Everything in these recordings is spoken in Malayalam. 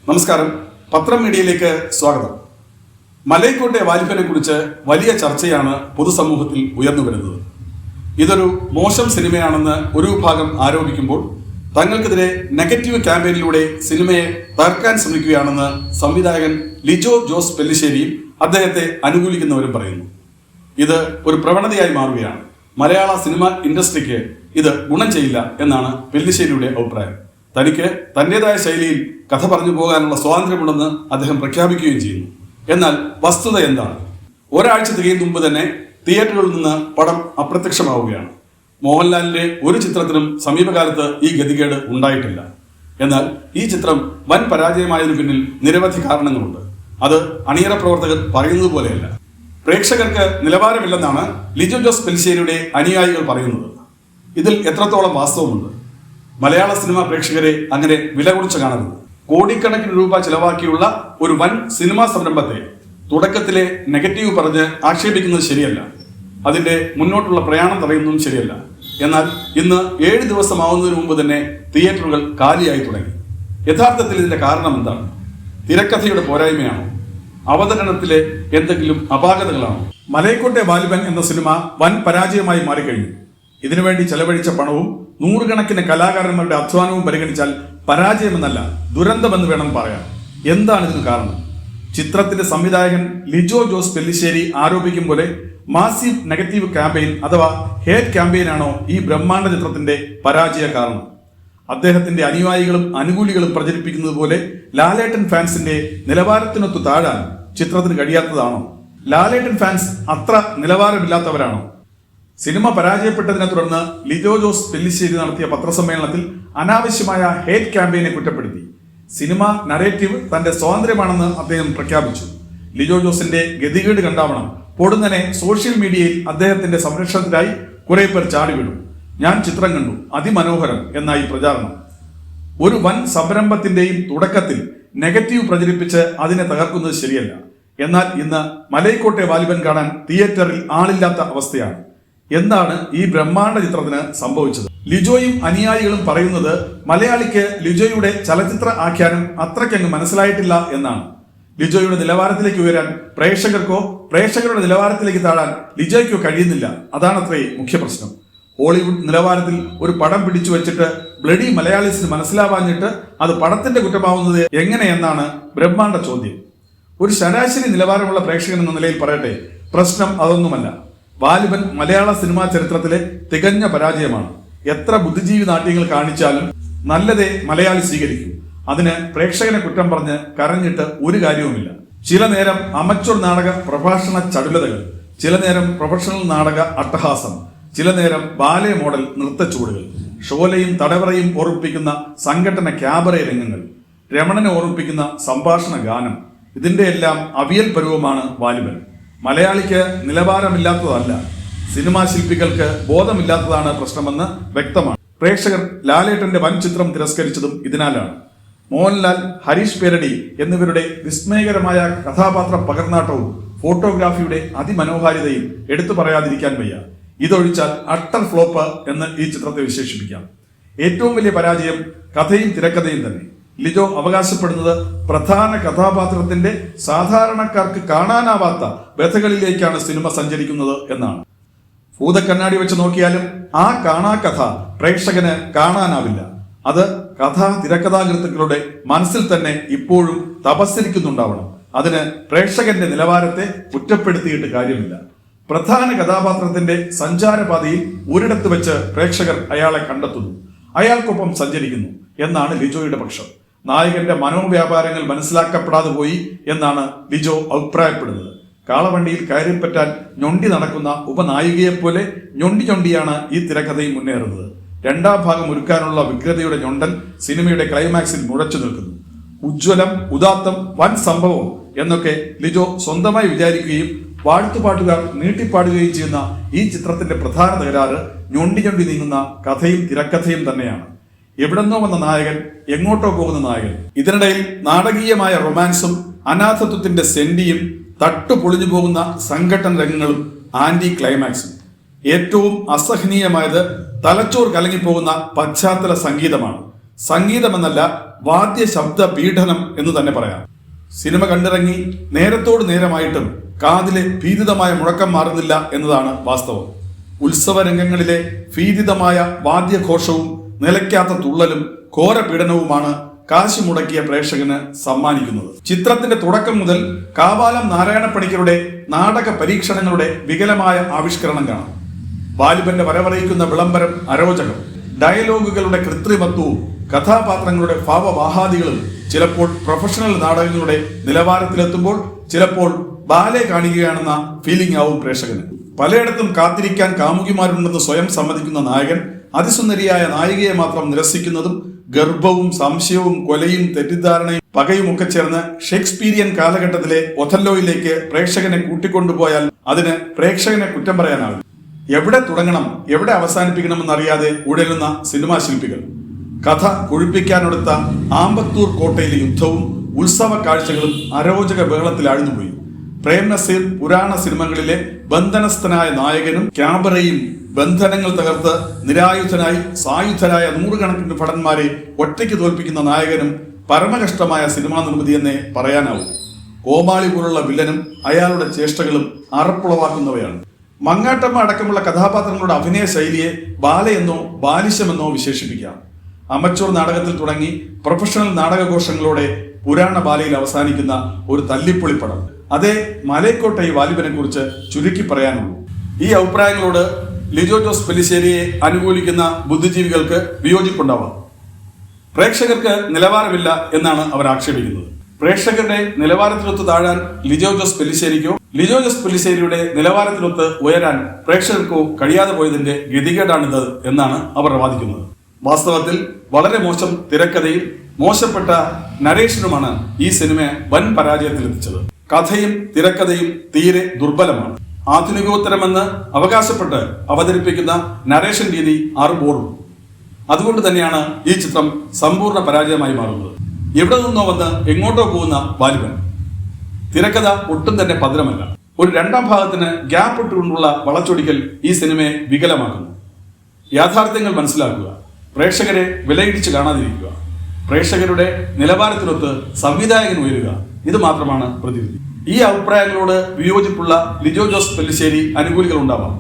നമസ്കാരം. പത്രം മീഡിയയിലേക്ക് സ്വാഗതം. മലൈക്കോട്ടെ വാലിബനെ കുറിച്ച് വലിയ ചർച്ചയാണ് പൊതുസമൂഹത്തിൽ ഉയർന്നു വരുന്നത്. ഇതൊരു മോശം സിനിമയാണെന്ന് ഒരു വിഭാഗം ആരോപിക്കുമ്പോൾ തങ്ങൾക്കെതിരെ നെഗറ്റീവ് ക്യാമ്പയിനിലൂടെ സിനിമയെ തകർക്കാൻ ശ്രമിക്കുകയാണെന്ന് സംവിധായകൻ ലിജോ ജോസ് പെല്ലിശ്ശേരിയും അദ്ദേഹത്തെ അനുകൂലിക്കുന്നവരും പറയുന്നു. ഇത് ഒരു പ്രവണതയായി മാറുകയാണ്. മലയാള സിനിമ ഇൻഡസ്ട്രിക്ക് ഇത് ഗുണം ചെയ്യില്ല എന്നാണ് പെല്ലിശ്ശേരിയുടെ അഭിപ്രായം. തനിക്ക് തന്റേതായ ശൈലിയിൽ കഥ പറഞ്ഞു പോകാനുള്ള സ്വാതന്ത്ര്യമുണ്ടെന്ന് അദ്ദേഹം പ്രഖ്യാപിക്കുകയും ചെയ്യുന്നു. എന്നാൽ വസ്തുത എന്താണ്? ഒരാഴ്ച തികയും മുമ്പ് തന്നെ തിയേറ്ററുകളിൽ നിന്ന് പടം അപ്രത്യക്ഷമാവുകയാണ്. മോഹൻലാലിന്റെ ഒരു ചിത്രത്തിനും സമീപകാലത്ത് ഈ ഗതികേട് ഉണ്ടായിട്ടില്ല. എന്നാൽ ഈ ചിത്രം വൻ പരാജയമായതിനു പിന്നിൽ നിരവധി കാരണങ്ങളുണ്ട്. അത് അണിയറ പ്രവർത്തകർ പറയുന്നത് പോലെയല്ല. പ്രേക്ഷകർക്ക് നിലവാരമില്ലെന്നാണ് ലിജോ ജോസ് പെല്ലിശ്ശേരിയുടെ അനുയായികൾ പറയുന്നത്. ഇതിൽ എത്രത്തോളം വാസ്തവമുണ്ട്? മലയാള സിനിമാ പ്രേക്ഷകരെ അങ്ങനെ വില കുറച്ച് കാണരുത്. കോടിക്കണക്കിന് രൂപ ചെലവാക്കിയുള്ള ഒരു വൻ സിനിമാ സംരംഭത്തെ തുടക്കത്തിലെ നെഗറ്റീവ് പറഞ്ഞ് ആക്ഷേപിക്കുന്നത് ശരിയല്ല. അതിന്റെ മുന്നോട്ടുള്ള പ്രയാണം തടയുന്നതും ശരിയല്ല. എന്നാൽ ഇന്ന് 7 ദിവസമാവുന്നതിന് മുമ്പ് തന്നെ തിയേറ്ററുകൾ കാലിയായി തുടങ്ങി. യഥാർത്ഥത്തിൽ ഇതിന്റെ കാരണം എന്താണ്? തിരക്കഥയുടെ പോരായ്മയാണോ? അവതരണത്തിലെ എന്തെങ്കിലും അപാകതകളാണോ? മലൈക്കോട്ടെ വാലിബൻ എന്ന സിനിമ വൻ പരാജയമായി മാറിക്കഴിഞ്ഞു. ഇതിനുവേണ്ടി ചെലവഴിച്ച പണവും നൂറുകണക്കിന് കലാകാരന്മാരുടെ അധ്വാനവും പരിഗണിച്ചാൽ പരാജയമെന്നല്ല, ദുരന്തമെന്ന് വേണം പറയാൻ. എന്താണ് ഇതിന് കാരണം? ചിത്രത്തിന്റെ സംവിധായകൻ ലിജോ ജോസ് പെല്ലിശ്ശേരി ആരോപിക്കും പോലെ മാസീവ് നെഗറ്റീവ് ക്യാമ്പയിൻ അഥവാ ഹേറ്റ് ക്യാമ്പയിനാണോ ഈ ബ്രഹ്മാണ്ഡ ചിത്രത്തിന്റെ പരാജയ കാരണം? അദ്ദേഹത്തിന്റെ അനുയായികളും അനുകൂലികളും പ്രചരിപ്പിക്കുന്നത് പോലെ ലാലേട്ടൻ ഫാൻസിന്റെ നിലവാരത്തിനൊത്തു താഴാൻ ചിത്രത്തിന് കഴിയാത്തതാണോ? ലാലേട്ടൻ ഫാൻസ് അത്ര നിലവാരമില്ലാത്തവരാണോ? സിനിമ പരാജയപ്പെട്ടതിനെ തുടർന്ന് ലിജോ ജോസ് പെല്ലിശ്ശേരി നടത്തിയ പത്രസമ്മേളനത്തിൽ അനാവശ്യമായ ഹേറ്റ് ക്യാമ്പയിനെ കുറ്റപ്പെടുത്തി. സിനിമ നരേറ്റീവ് തന്റെ സ്വാതന്ത്ര്യമാണെന്ന് അദ്ദേഹം പ്രഖ്യാപിച്ചു. ലിജോ ജോസിന്റെ ഗതികേട് കണ്ടാവണം പൊടുന്നനെ സോഷ്യൽ മീഡിയയിൽ അദ്ദേഹത്തിന്റെ സംരക്ഷണത്തിനായി കുറെ പേർ ചാടി വീണു. ഞാൻ ചിത്രം കണ്ടു, അതിമനോഹരം എന്നായി പ്രചാരണം. ഒരു വൻ സംരംഭത്തിന്റെയും തുടക്കത്തിൽ നെഗറ്റീവ് പ്രചരിപ്പിച്ച് അതിനെ തകർക്കുന്നത് ശരിയല്ല. എന്നാൽ ഇന്ന് മലൈക്കോട്ടെ വാലിബൻ കാണാൻ തിയേറ്ററിൽ ആളില്ലാത്ത അവസ്ഥയാണ്. എന്താണ് ഈ ബ്രഹ്മാണ്ഡ ചിത്രത്തിന് സംഭവിച്ചത്? ലിജോയും അനുയായികളും പറയുന്നത് മലയാളിക്ക് ലിജോയുടെ ചലച്ചിത്ര ആഖ്യാനം അത്രയ്ക്കങ്ങ് മനസ്സിലായിട്ടില്ല എന്നാണ്. ലിജോയുടെ നിലവാരത്തിലേക്ക് ഉയരാൻ പ്രേക്ഷകർക്കോ പ്രേക്ഷകരുടെ നിലവാരത്തിലേക്ക് താഴാൻ ലിജോയ്ക്കോ കഴിയുന്നില്ല. അതാണത്രേ മുഖ്യ പ്രശ്നം. ഹോളിവുഡ് നിലവാരത്തിൽ ഒരു പടം പിടിച്ചു വെച്ചിട്ട് ബ്ലഡി മലയാളീസിന് മനസ്സിലാവാഞ്ഞിട്ട് അത് പടത്തിന്റെ കുറ്റമാവുന്നത് എങ്ങനെയെന്നാണ് ബ്രഹ്മാണ്ഡ ചോദ്യം. ഒരു ശരാശരി നിലവാരമുള്ള പ്രേക്ഷകൻ എന്ന നിലയിൽ പറയട്ടെ, പ്രശ്നം അതൊന്നുമല്ല. വാലിബൻ മലയാള സിനിമാ ചരിത്രത്തിലെ തികഞ്ഞ പരാജയമാണ്. എത്ര ബുദ്ധിജീവി നാട്യങ്ങൾ കാണിച്ചാലും നല്ലതേ മലയാളി സ്വീകരിക്കൂ. അതിന് പ്രേക്ഷകനെ കുറ്റം പറഞ്ഞ് കരഞ്ഞിട്ട് ഒരു കാര്യവുമില്ല. ചില നേരം അമച്വർ നാടക പ്രഭാഷണ ചടുലതകൾ, ചില നേരം പ്രൊഫഷണൽ നാടക അട്ടഹാസം, ചില നേരം ബാലെ മോഡൽ നൃത്തച്ചുവടുകൾ, ഷോലയും തടവറയും ഓർമ്മിപ്പിക്കുന്ന സംഘടന ക്യാബറെ രംഗങ്ങൾ, രമണനെ ഓർമ്മിപ്പിക്കുന്ന സംഭാഷണ ഗാനം, ഇതിന്റെ എല്ലാം അവിയൽ പരുവമാണ് വാലിബൻ. മലയാളിക്ക് നിലവാരമില്ലാത്തതല്ല, സിനിമാ ശില്പികൾക്ക് ബോധമില്ലാത്തതാണ് പ്രശ്നമെന്ന് വ്യക്തമാണ്. പ്രേക്ഷകർ ലാലേട്ടന്റെ വൻ ചിത്രം തിരസ്കരിച്ചതും ഇതിനാലാണ്. മോഹൻലാൽ, ഹരീഷ് പേരടി എന്നിവരുടെ വിസ്മയകരമായ കഥാപാത്ര പകർന്നാട്ടവും ഫോട്ടോഗ്രാഫിയുടെ അതിമനോഹാരിതയും എടുത്തു പറയാതിരിക്കാൻ വയ്യ. ഇതൊഴിച്ചാൽ അട്ടർ ഫ്ലോപ്പ് എന്ന് ഈ ചിത്രത്തെ വിശേഷിപ്പിക്കാം. ഏറ്റവും വലിയ പരാജയം കഥയും തിരക്കഥയും തന്നെ. ലിജോ അവകാശപ്പെടുന്നത് പ്രധാന കഥാപാത്രത്തിന്റെ സാധാരണക്കാർക്ക് കാണാനാവാത്ത വ്യഥകളിലേക്കാണ് സിനിമ സഞ്ചരിക്കുന്നത് എന്നാണ്. ഭൂതക്കണ്ണാടി വെച്ച് നോക്കിയാലും ആ കാണാകഥ പ്രേക്ഷകന് കാണാനാവില്ല. അത് കഥാ തിരക്കഥാകൃത്തുക്കളുടെ മനസ്സിൽ തന്നെ ഇപ്പോഴും തപസ്സിരിക്കുന്നുണ്ടാവണം. അതിന് പ്രേക്ഷകന്റെ നിലവാരത്തെ കുറ്റപ്പെടുത്തിയിട്ട് കാര്യമില്ല. പ്രധാന കഥാപാത്രത്തിന്റെ സഞ്ചാരപാതയിൽ ഒരിടത്ത് വെച്ച് പ്രേക്ഷകർ അയാളെ കണ്ടെത്തുന്നു, അയാൾക്കൊപ്പം സഞ്ചരിക്കുന്നു എന്നാണ് ലിജോയുടെ പക്ഷം. നായകന്റെ മനോവ്യാപാരങ്ങൾ മനസ്സിലാക്കപ്പെടാതെ പോയി എന്നാണ് ലിജോ അഭിപ്രായപ്പെടുന്നത്. കാളവണ്ടിയിൽ കയറിപ്പറ്റാൻ ഞൊണ്ടി നടക്കുന്ന ഉപനായികയെപ്പോലെ ഞൊണ്ടിയാണ് ഈ തിരക്കഥയും മുന്നേറുന്നത്. 2ാം ഭാഗം ഒരുക്കാനുള്ള വ്യഗ്രതയുടെ ഞൊണ്ടൽ സിനിമയുടെ ക്ലൈമാക്സിൽ മുഴച്ചു നിൽക്കുന്നു. ഉജ്ജ്വലം, ഉദാത്തം, വൻ സംഭവം എന്നൊക്കെ ലിജോ സ്വന്തമായി വിചാരിക്കുകയും വാഴ്ത്തുപാട്ടുകാർ നീട്ടിപ്പാടുകയും ചെയ്യുന്ന ഈ ചിത്രത്തിന്റെ പ്രധാന തകരാറ് ഞൊണ്ടി നീങ്ങുന്ന കഥയും തിരക്കഥയും തന്നെയാണ്. എവിടെന്നോ വന്ന നായകൻ എങ്ങോട്ടോ പോകുന്ന നായകൻ. ഇതിനിടയിൽ നാടകീയമായ റൊമാൻസും അനാഥത്വത്തിന്റെ സെന്റിയും തട്ടു പൊളിഞ്ഞു പോകുന്ന സംഘട്ടന രംഗങ്ങളും ആന്റി ക്ലൈമാക്സും. ഏറ്റവും അസഹനീയമായത് തലച്ചോർ കലങ്ങിപ്പോകുന്ന പശ്ചാത്തല സംഗീതമാണ്. സംഗീതമെന്നല്ല, വാദ്യ ശബ്ദ പീഡനം എന്ന് തന്നെ പറയാം. സിനിമ കണ്ടിറങ്ങി നേരത്തോട് നേരമായിട്ടും കാതിലെ ഭീതിതമായ മുഴക്കം മാറുന്നില്ല എന്നതാണ് വാസ്തവം. ഉത്സവ രംഗങ്ങളിലെ ഭീതിതമായ വാദ്യഘോഷവും നിലയ്ക്കാത്ത തുള്ളലും ഘോര പീഡനവുമാണ് കാശ് മുടക്കിയ പ്രേക്ഷകന് സമ്മാനിക്കുന്നത്. ചിത്രത്തിന്റെ തുടക്കം മുതൽ കാവാലം നാരായണപ്പണിക്കരുടെ നാടക പരീക്ഷണങ്ങളുടെ വികലമായ ആവിഷ്കരണം കാണാം. വാലിബന്റെ വരവറിയിക്കുന്ന വിളംബരം അരോചകം, ഡയലോഗുകളുടെ കൃത്രിമത്വവും കഥാപാത്രങ്ങളുടെ ഭാവവാഹാദികളും ചിലപ്പോൾ പ്രൊഫഷണൽ നാടകങ്ങളുടെ നിലവാരത്തിലെത്തുമ്പോൾ ചിലപ്പോൾ ബാലെ കാണുകയാണെന്ന ഫീലിംഗ് ആവും പ്രേക്ഷകന്. പലയിടത്തും കാത്തിരിക്കാൻ കാമുകിമാരുണ്ടെന്ന് സ്വയം സമ്മതിക്കുന്ന നായകൻ അതിസുന്ദരിയായ നായികയെ മാത്രം നിരസിക്കുന്നതും ഗർഭവും സംശയവും കൊലയും തെറ്റിദ്ധാരണയും പകയും ഒക്കെ ചേർന്ന് ഷേക്സ്പീരിയൻ കാലഘട്ടത്തിലെ ഒഥല്ലോയിലേക്ക് പ്രേക്ഷകനെ കൂട്ടിക്കൊണ്ടുപോയാൽ അതിന് പ്രേക്ഷകനെ കുറ്റം പറയാനാകും. എവിടെ തുടങ്ങണം എവിടെ അവസാനിപ്പിക്കണമെന്നറിയാതെ ഉഴലുന്ന സിനിമാ ശില്പികൾ. കഥ കൊഴുപ്പിക്കാനെടുത്ത ആമ്പത്തൂർ കോട്ടയിലെ യുദ്ധവും ഉത്സവ കാഴ്ചകളും അരോചക ബഹളത്തിൽ ആഴ്ന്നുപോയി. പ്രേം നസീർ പുരാണ സിനിമകളിലെ ബന്ധനസ്ഥനായ നായകനും ക്യാബറയും ബന്ധനങ്ങൾ തകർത്ത് നിരായുധനായി സായുധരായ നൂറുകണക്കിന് ഭടന്മാരെ ഒറ്റയ്ക്ക് തോൽപ്പിക്കുന്ന നായകനും പരമകഷ്ടമായ സിനിമാ നിർമ്മിതി എന്നേ പറയാനാവും. കോമാളി പോലുള്ള വില്ലനും അയാളുടെ ചേഷ്ടകളും അറപ്പുളവാക്കുന്നവയാണ്. മങ്ങാട്ടമ്മ അടക്കമുള്ള കഥാപാത്രങ്ങളുടെ അഭിനയ ശൈലിയെ ബാലയെന്നോ ബാലിശമെന്നോ വിശേഷിപ്പിക്കാം. അമച്ചൂർ നാടകത്തിൽ തുടങ്ങി പ്രൊഫഷണൽ നാടകഘോഷങ്ങളോടെ പുരാണ ബാലയിൽ അവസാനിക്കുന്ന ഒരു തല്ലിപ്പൊളിപ്പടം. അതേ മലൈക്കോട്ടെ വാലിബനെ കുറിച്ച് ചുരുക്കി പറയാനുള്ളൂ. ഈ അഭിപ്രായങ്ങളോട് ലിജോ ജോസ് പെല്ലിശ്ശേരിയെ അനുകൂലിക്കുന്ന ബുദ്ധിജീവികൾക്ക് വിയോജിപ്പുണ്ടാവാം. പ്രേക്ഷകർക്ക് നിലവാരമില്ല എന്നാണ് അവർ ആക്ഷേപിക്കുന്നത്. പ്രേക്ഷകരുടെ നിലവാരത്തിനൊത്ത് താഴാൻ ലിജോ ജോസ് പെല്ലിശ്ശേരിക്കോ ലിജോ ജോസ് പെല്ലിശ്ശേരിയുടെ നിലവാരത്തിനൊത്ത് ഉയരാൻ പ്രേക്ഷകർക്കോ കഴിയാതെ പോയതിന്റെ ഗതികേടാണിത് എന്നാണ് അവർ വാദിക്കുന്നത്. വാസ്തവത്തിൽ വളരെ മോശം തിരക്കഥയും മോശപ്പെട്ട നരേഷനുമാണ് ഈ സിനിമയെ വൻ പരാജയത്തിലെത്തിച്ചത്. കഥയും തിരക്കഥയും തീരെ ദുർബലമാണ്. ആധുനികോത്തരമെന്ന് അവകാശപ്പെട്ട് അവതരിപ്പിക്കുന്ന നരേഷൻ രീതി ആറുബോറും. അതുകൊണ്ട് തന്നെയാണ് ഈ ചിത്രം സമ്പൂർണ്ണ പരാജയമായി മാറുന്നത്. എവിടെ നിന്നോ വന്ന് എങ്ങോട്ടോ പോകുന്ന വാലിബൻ. തിരക്കഥ ഒട്ടും തന്നെ ഭദ്രമല്ല. ഒരു രണ്ടാം ഭാഗത്തിന് ഗ്യാപ്പ് ഇട്ടുകൊണ്ടുള്ള വളച്ചൊടിക്കൽ ഈ സിനിമയെ വികലമാക്കുന്നു. യാഥാർത്ഥ്യങ്ങൾ മനസ്സിലാക്കുക, പ്രേക്ഷകരെ വിലയിടിച്ച് കാണാതിരിക്കുക, പ്രേക്ഷകരുടെ നിലവാരത്തിനൊത്ത് സംവിധായകൻ ഉയരുക, ഇത് മാത്രമാണ് പ്രതിവിധി. ഈ അഭിപ്രായങ്ങളോട് വിയോജിപ്പുള്ള ലിജോ ജോസ് പെല്ലിശ്ശേരി അനുകൂലികൾ ഉണ്ടാവാം.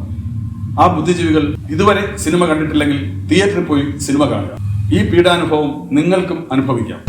ആ ബുദ്ധിജീവികൾ ഇതുവരെ സിനിമ കണ്ടിട്ടില്ലെങ്കിൽ തിയേറ്ററിൽ പോയി സിനിമ കാണുക. ഈ പീഡാനുഭവം നിങ്ങൾക്കും അനുഭവിക്കാം.